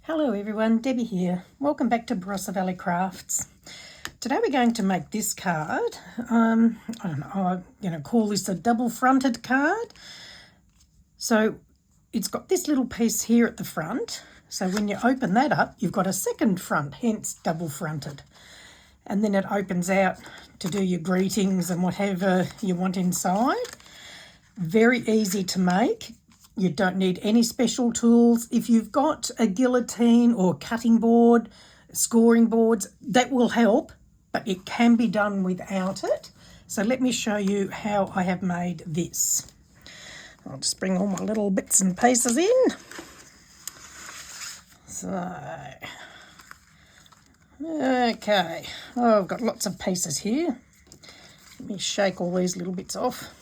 Hello everyone, Debbie here. Welcome back to Barossa Valley Crafts. Today we're going to make this card. I don't know, I'm going to call this a double-fronted card. So it's got this little piece here at the front. So when you open that up, you've got a second front, hence double-fronted. And then it opens out to do your greetings and whatever you want inside. Very easy to make. You don't need any special tools. If you've got a guillotine or cutting board, scoring boards, that will help, but it can be done without it. So let me show you how I have made this. I'll just bring all my little bits and pieces in. So, okay. Oh, I've got lots of pieces here. Let me shake all these little bits off.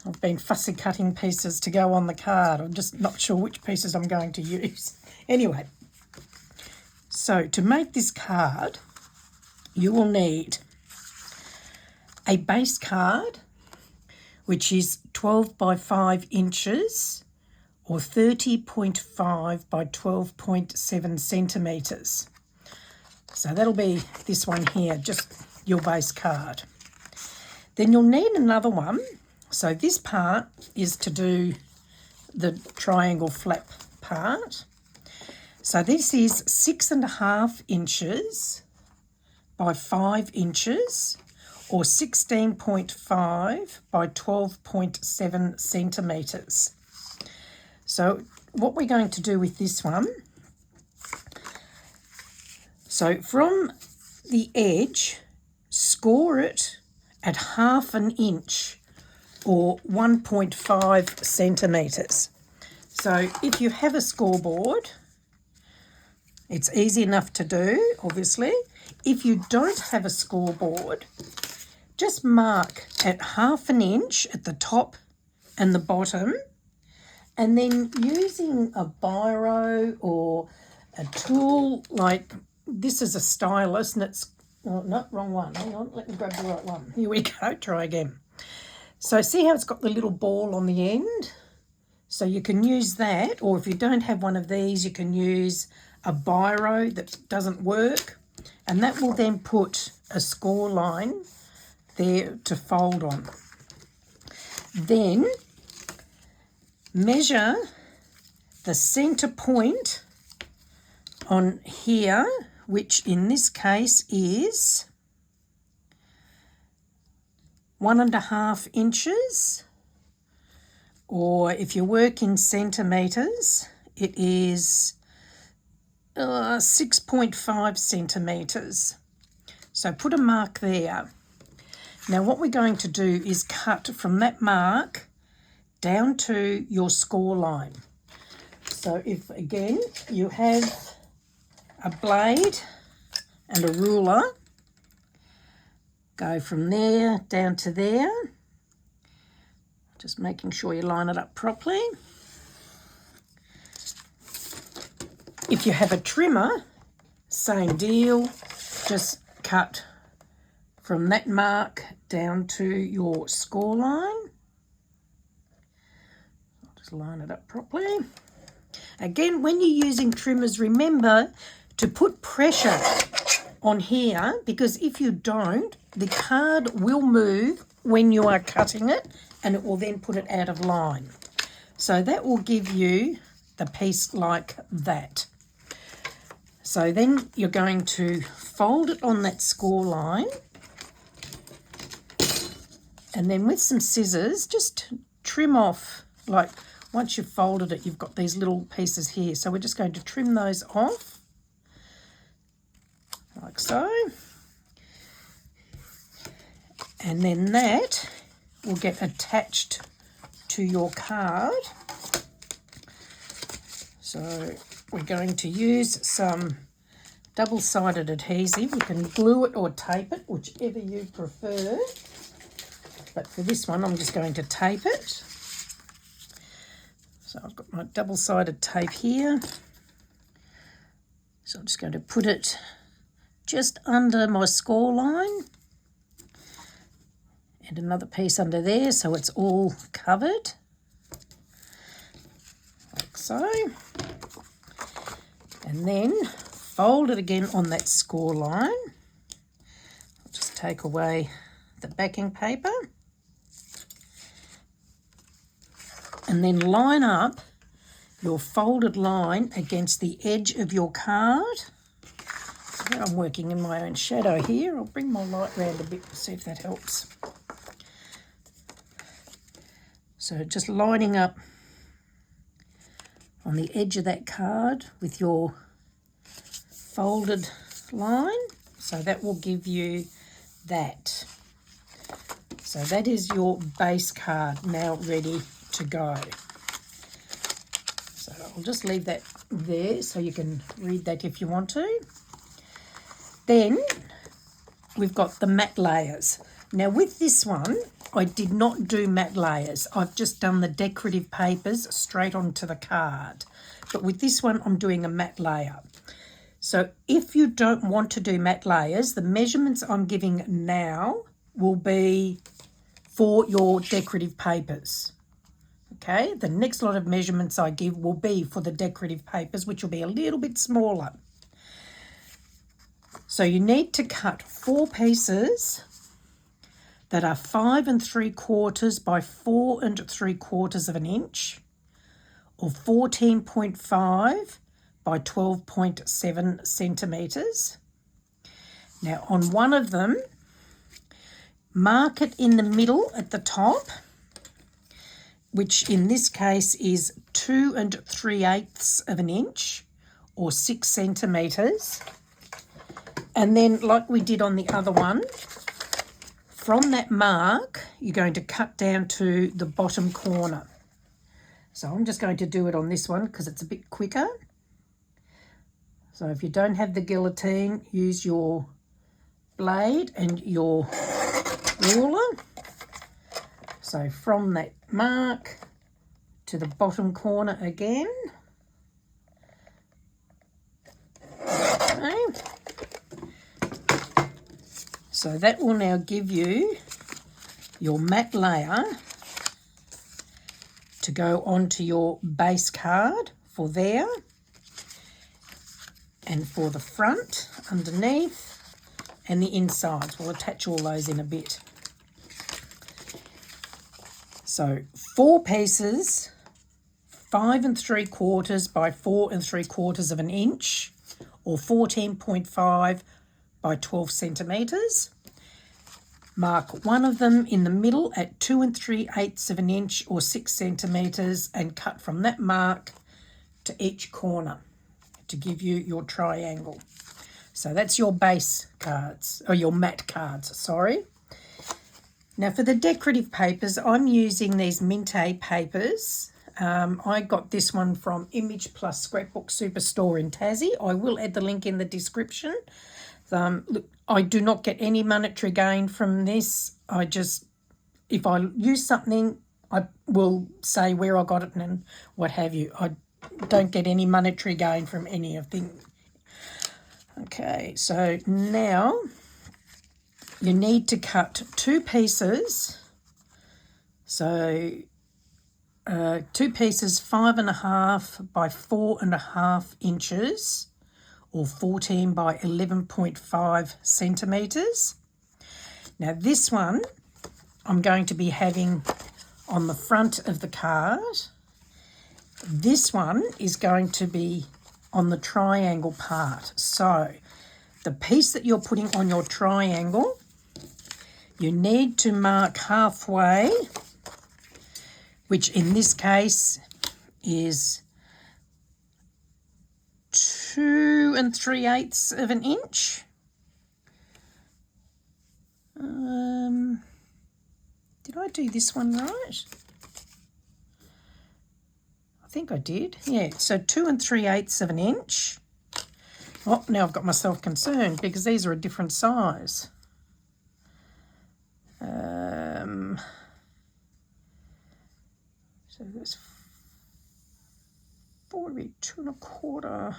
I've been fussy cutting pieces to go on the card. I'm just not sure which pieces I'm going to use. Anyway, so to make this card, you will need a base card, which is 12 by 5 inches or 30.5 by 12.7 centimetres. So that'll be this one here, just your base card. Then you'll need another one. So this part is to do the triangle flap part. So this is 6.5 inches by 5 inches or 16.5 by 12.7 centimetres. So what we're going to do with this one, so from the edge, score it at 1/2 inch or 1.5 centimetres. So if you have a scoreboard, it's easy enough to do, obviously. If you don't have a scoreboard, just mark at 1/2 inch at the top and the bottom, and then using a biro or a tool, like this is a stylus, and it's, oh, no, wrong one. Hang on, let me grab the right one. Here we go, try again. So see how it's got the little ball on the end? So you can use that, or if you don't have one of these, you can use a biro that doesn't work, and that will then put a score line there to fold on. Then measure the centre point on here, which in this case is 1.5 inches, or if you work in centimetres, it is 6.5 centimetres. So put a mark there. Now what we're going to do is cut from that mark down to your score line. So if, again, you have a blade and a ruler, go from there down to there, just making sure you line it up properly. If you have a trimmer, same deal, just cut from that mark down to your score line. I'll just line it up properly. Again, when you're using trimmers, remember to put pressure on here, because if you don't, the card will move when you are cutting it, and it will then put it out of line. So that will give you the piece like that. So then you're going to fold it on that score line, and then with some scissors, just trim off, like once you've folded it, you've got these little pieces here. So we're just going to trim those off, like so. And then that will get attached to your card. So we're going to use some double-sided adhesive. You can glue it or tape it, whichever you prefer. But for this one, I'm just going to tape it. So I've got my double-sided tape here. So I'm just going to put it just under my score line. And another piece under there, so it's all covered, like so. And then fold it again on that score line. I'll just take away the backing paper. And then line up your folded line against the edge of your card. So I'm working in my own shadow here. I'll bring my light round a bit to see if that helps. So just lining up on the edge of that card with your folded line. So that will give you that. So that is your base card now ready to go. So I'll just leave that there so you can read that if you want to. Then we've got the matte layers. Now with this one, I did not do matte layers. I've just done the decorative papers straight onto the card. But with this one, I'm doing a matte layer. So if you don't want to do matte layers, the measurements I'm giving now will be for your decorative papers. Okay, the next lot of measurements I give will be for the decorative papers, which will be a little bit smaller. So you need to cut 4 pieces that are 5 3/4 by 4 3/4 of an inch, or 14.5 by 12.7 centimetres. Now on one of them, mark it in the middle at the top, which in this case is 2 3/8 of an inch, or 6 centimetres. And then like we did on the other one, from that mark, you're going to cut down to the bottom corner. So I'm just going to do it on this one because it's a bit quicker. So if you don't have the guillotine, use your blade and your ruler. So from that mark to the bottom corner again. Okay. So that will now give you your matte layer to go onto your base card for there, and for the front, underneath, and the insides. We'll attach all those in a bit. So 4 pieces, 5 3/4 by 4 3/4 of an inch, or 14.5 by 12 centimetres. Mark one of them in the middle at 2 3/8 of an inch, or 6 centimetres, and cut from that mark to each corner to give you your triangle. So that's your base cards, or your matte cards, sorry. Now for the decorative papers, I'm using these Minte papers. I got this one from Image Plus Scrapbook Superstore in Tassie. I will add the link in the description. Look, I do not get any monetary gain from this. If I use something, I will say where I got it and what have you. I don't get any monetary gain from any of them. Okay, so now you need to cut 2 pieces. So 2 pieces 5 1/2 by 4 1/2 inches, or 14 by 11.5 centimetres. Now this one I'm going to be having on the front of the card. This one is going to be on the triangle part. So the piece that you're putting on your triangle, you need to mark halfway, which in this case is 2 3/8 of an inch. Did I do this one right? I think I did. Yeah, so 2 3/8 of an inch. Oh, now I've got myself concerned because these are a different size. So that's 2 1/4.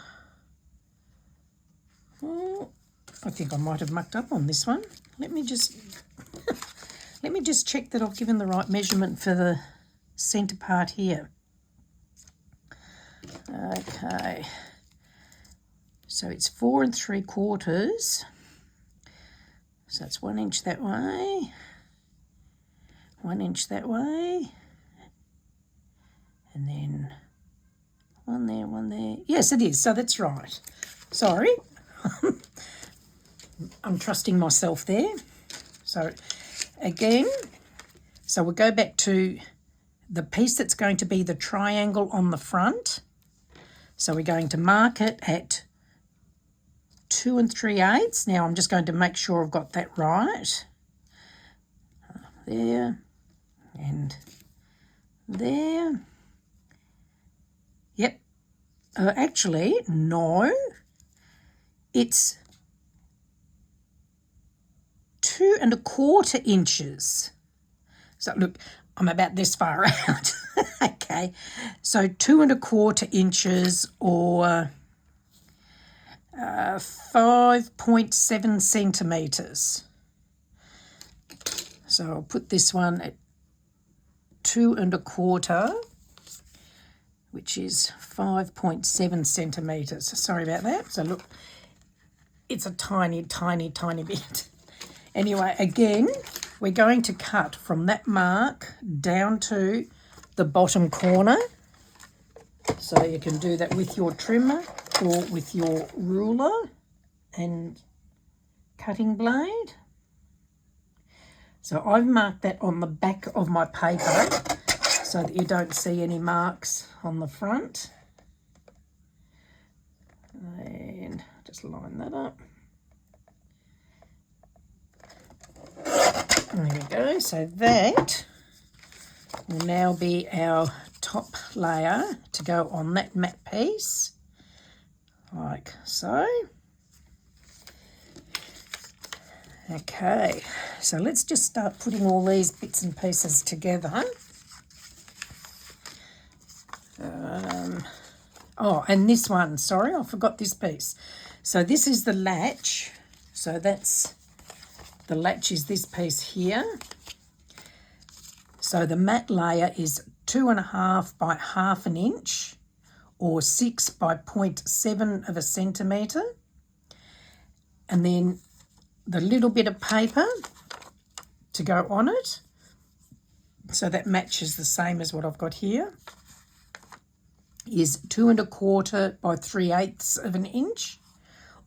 Oh, I think I might have mucked up on this one. Let me just let me just check that I've given the right measurement for the centre part here. Okay. So it's 4 3/4. So it's 1 inch that way, 1 inch that way, and then one there, one there. Yes, it is. So that's right. Sorry. I'm trusting myself there. So again, so we'll go back to the piece that's going to be the triangle on the front. So we're going to mark it at 2 3/8. Now I'm just going to make sure I've got that right. There and there. Yep. Actually, no. It's 2 1/4 inches. So look, I'm about this far out. Okay. So 2 1/4 inches or 5.7 centimetres. So I'll put this one at 2 1/4, which is 5.7 centimetres. Sorry about that. So look, it's a tiny, tiny, tiny bit. Anyway, again, we're going to cut from that mark down to the bottom corner. So you can do that with your trimmer or with your ruler and cutting blade. So I've marked that on the back of my paper so that you don't see any marks on the front. And just line that up. There we go. So that will now be our top layer to go on that matte piece, like so. Okay, so let's just start putting all these bits and pieces together. Oh, and this one, sorry, I forgot this piece. So this is the latch. So that's, the latch is this piece here. So the matte layer is 2 1/2 by 1/2 inch or 6 by 0.7 centimetre. And then the little bit of paper to go on it. So that matches the same as what I've got here. Is 2 1/4 by 3/8 inch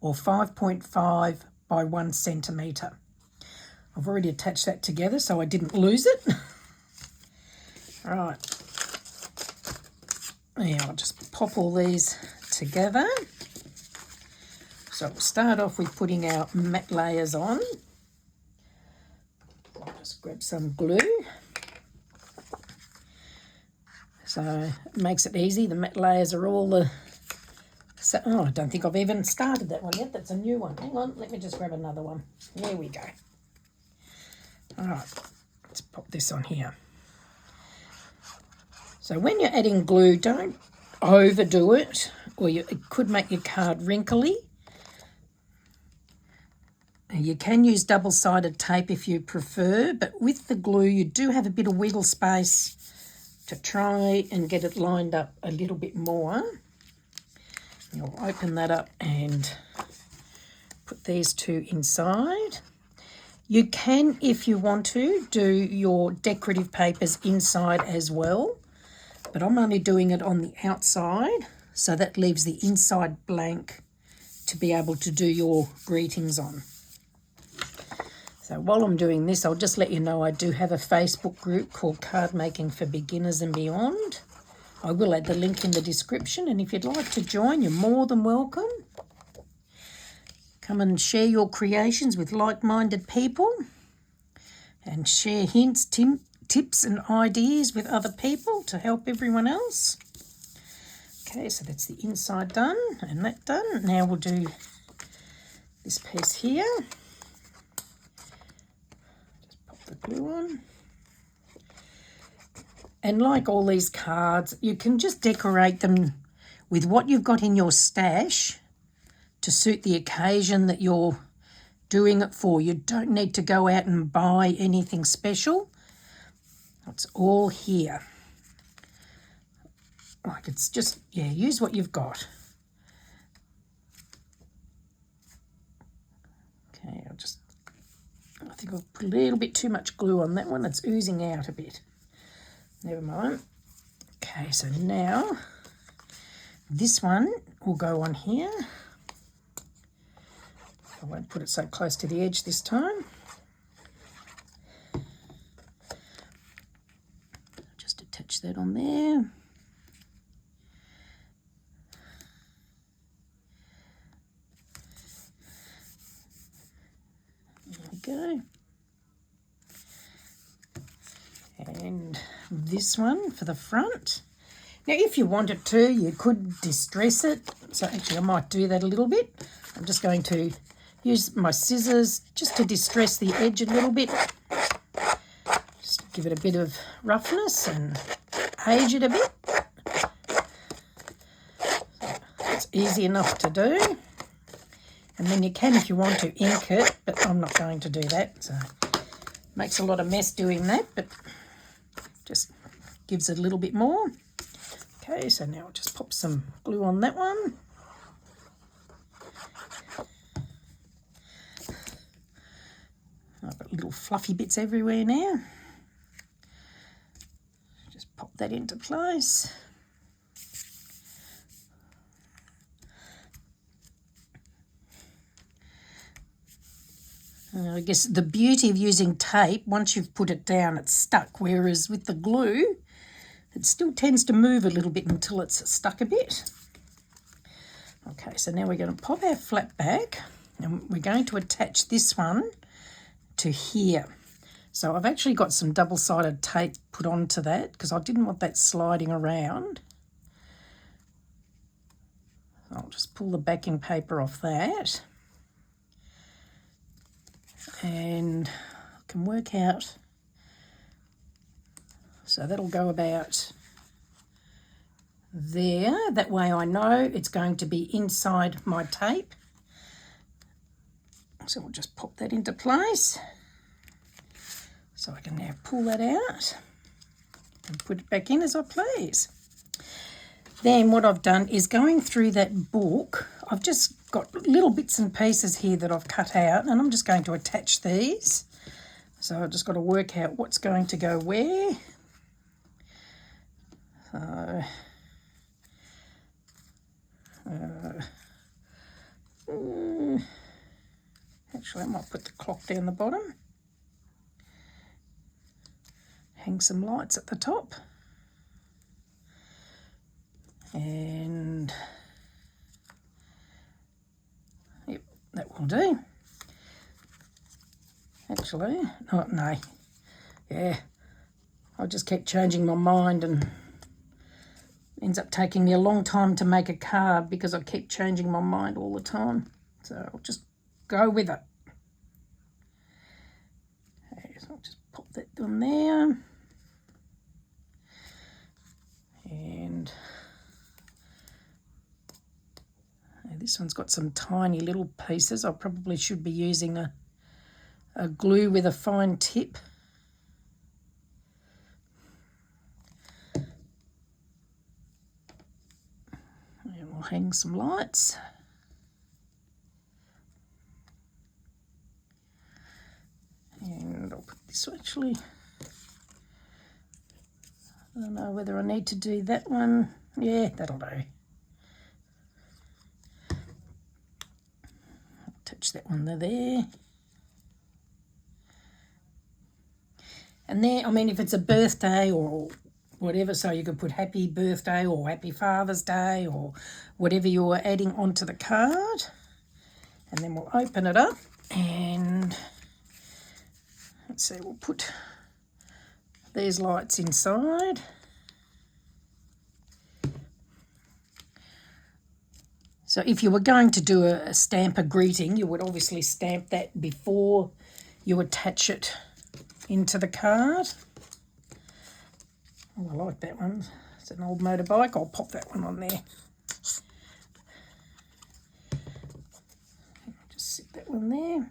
or 5.5 by 1 centimetre. I've already attached that together so I didn't lose it. All right. Now I'll just pop all these together. So we'll start off with putting our matte layers on. I'll just grab some glue. So it makes it easy. The matte layers are all the... So, oh, I don't think I've even started that one yet. That's a new one. Hang on, let me just grab another one. There we go. All right, let's pop this on here. So when you're adding glue, don't overdo it, or it could make your card wrinkly. You can use double-sided tape if you prefer, but with the glue you do have a bit of wiggle space to try and get it lined up a little bit more. You'll open that up and put these two inside. You can, if you want to, do your decorative papers inside as well, but I'm only doing it on the outside, so that leaves the inside blank to be able to do your greetings on. So while I'm doing this, I'll just let you know I do have a Facebook group called Cardmaking for Beginners and Beyond. I will add the link in the description, and if you'd like to join, you're more than welcome. Come and share your creations with like-minded people and share hints, tips and ideas with other people to help everyone else. Okay, so that's the inside done and that done. Now we'll do this piece here. Just pop the glue on. And like all these cards, you can just decorate them with what you've got in your stash to suit the occasion that you're doing it for. You don't need to go out and buy anything special. It's all here. Like it's just, yeah, use what you've got. think I'll put a little bit too much glue on that one. It's oozing out a bit. Never mind. Okay, so now this one will go on here. I won't put it so close to the edge this time. Just attach that on there. There we go. And this one for the front. Now, if you wanted to, you could distress it. So actually, I might do that a little bit. I'm just going to use my scissors just to distress the edge a little bit. Just give it a bit of roughness and age it a bit. It's easy enough to do. And then you can, if you want to, ink it, but I'm not going to do that. So it makes a lot of mess doing that, but just gives it a little bit more. Okay, so now I'll just pop some glue on that one. I've got little fluffy bits everywhere now. Just pop that into place. I guess the beauty of using tape, once you've put it down, it's stuck, whereas with the glue, it still tends to move a little bit until it's stuck a bit. Okay, so now we're going to pop our flap back, and we're going to attach this one to here. So I've actually got some double-sided tape put onto that because I didn't want that sliding around. I'll just pull the backing paper off that. And I can work out, so that'll go about there. That way I know it's going to be inside my tape. So we'll just pop that into place. So I can now pull that out and put it back in as I please. Then what I've done is going through that book, I've just got little bits and pieces here that I've cut out, and I'm just going to attach these. So I've just got to work out what's going to go where. So, actually I might put the clock down the bottom. Hang some lights at the top. And yep, that will do. Actually, oh no, yeah, I just kept changing my mind, and ends up taking me a long time to make a card because I keep changing my mind all the time. So I'll just go with it. Okay, so I'll just pop that on there. And this one's got some tiny little pieces. I probably should be using a glue with a fine tip. And we'll hang some lights. And I'll put this actually, I don't know whether I need to do that one. Yeah, that'll do. Attach that one there. And there, I mean, if it's a birthday or whatever, so you could put happy birthday or happy Father's Day or whatever you're adding onto the card. And then we'll open it up and let's see, we'll put these lights inside. So if you were going to do a stamp a greeting, you would obviously stamp that before you attach it into the card. Oh, I like that one. It's an old motorbike. I'll pop that one on there. Just sit that one there.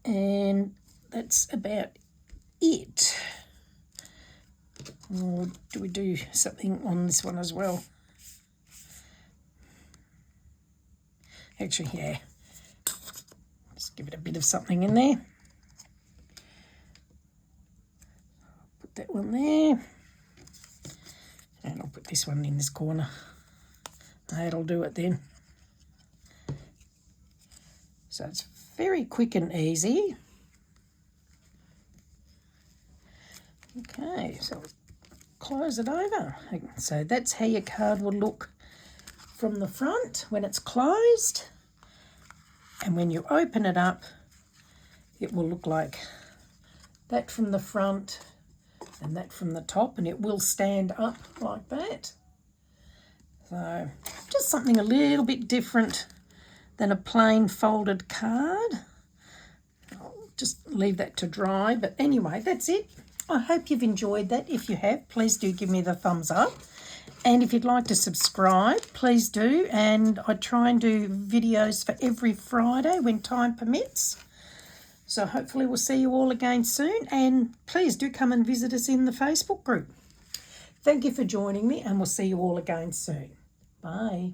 And that's about it. Or do we do something on this one as well? Actually, yeah. Just give it a bit of something in there. Put that one there. And I'll put this one in this corner. That'll do it then. So it's very quick and easy. Okay, so close it over. So that's how your card will look from the front when it's closed. And when you open it up, it will look like that from the front and that from the top, and it will stand up like that. So just something a little bit different than a plain folded card. I'll just leave that to dry, but anyway, that's it. I hope you've enjoyed that. If you have, please do give me the thumbs up. And if you'd like to subscribe, please do. And I try and do videos for every Friday when time permits. So hopefully we'll see you all again soon. And please do come and visit us in the Facebook group. Thank you for joining me, and we'll see you all again soon. Bye.